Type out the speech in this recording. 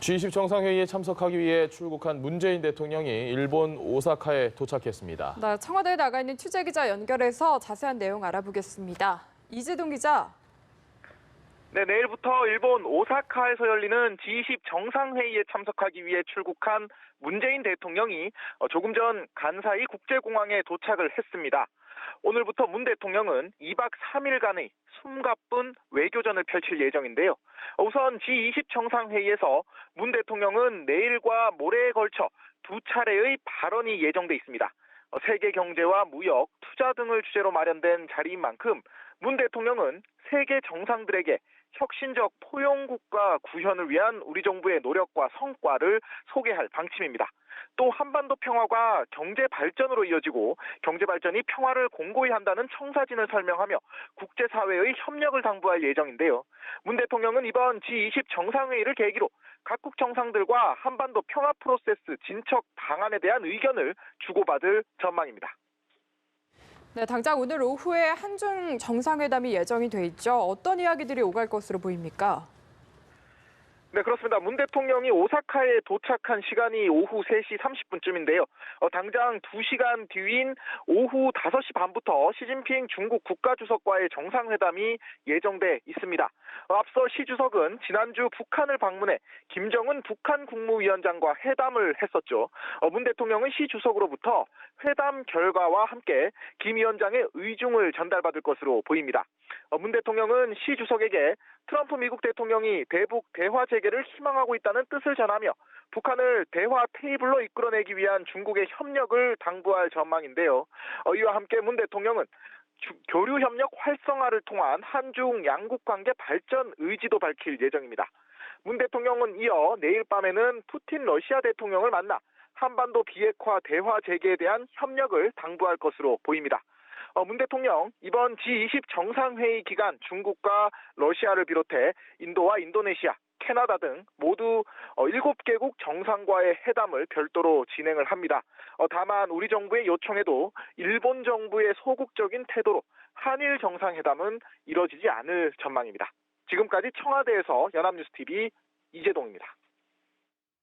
G20 정상회의에 참석하기 위해 출국한 문재인 대통령이 일본 오사카에 도착했습니다. 네, 청와대에 나가 있는 취재기자 연결해서 자세한 내용 알아보겠습니다. 이재동 기자. 네, 내일부터 일본 오사카에서 열리는 G20 정상회의에 참석하기 위해 출국한 문재인 대통령이 조금 전 간사이 국제공항에 도착을 했습니다. 오늘부터 문 대통령은 2박 3일간의 숨가쁜 외교전을 펼칠 예정인데요. 우선 G20 정상회의에서 문 대통령은 내일과 모레에 걸쳐 두 차례의 발언이 예정돼 있습니다. 세계 경제와 무역, 투자 등을 주제로 마련된 자리인 만큼 문 대통령은 세계 정상들에게 혁신적 포용국가 구현을 위한 우리 정부의 노력과 성과를 소개할 방침입니다. 또 한반도 평화가 경제 발전으로 이어지고 경제 발전이 평화를 공고히 한다는 청사진을 설명하며 국제사회의 협력을 당부할 예정인데요. 문 대통령은 이번 G20 정상회의를 계기로 각국 정상들과 한반도 평화 프로세스 진척 방안에 대한 의견을 주고받을 전망입니다. 네, 당장 오늘 오후에 한중 정상회담이 예정이 돼 있죠. 어떤 이야기들이 오갈 것으로 보입니까? 네, 그렇습니다. 문 대통령이 오사카에 도착한 시간이 오후 3시 30분쯤인데요. 당장 2시간 뒤인 오후 5시 반부터 시진핑 중국 국가주석과의 정상회담이 예정돼 있습니다. 앞서 시 주석은 지난주 북한을 방문해 김정은 북한 국무위원장과 회담을 했었죠. 문 대통령은 시 주석으로부터 회담 결과와 함께 김 위원장의 의중을 전달받을 것으로 보입니다. 문 대통령은 시 주석에게 트럼프 미국 대통령이 대북 대화 재개를 희망하고 있다는 뜻을 전하며 북한을 대화 테이블로 이끌어내기 위한 중국의 협력을 당부할 전망인데요. 이와 함께 문 대통령은 교류 협력 활성화를 통한 한중 양국 관계 발전 의지도 밝힐 예정입니다. 문 대통령은 이어 내일 밤에는 푸틴 러시아 대통령을 만나 한반도 비핵화 대화 재개에 대한 협력을 당부할 것으로 보입니다. 문 대통령 이번 G20 정상회의 기간 중국과 러시아를 비롯해 인도와 인도네시아, 캐나다 등 모두 7개국 정상과의 회담을 별도로 진행을 합니다. 다만 우리 정부의 요청에도 일본 정부의 소극적인 태도로 한일 정상회담은 이뤄지지 않을 전망입니다. 지금까지 청와대에서 연합뉴스TV 이재동입니다.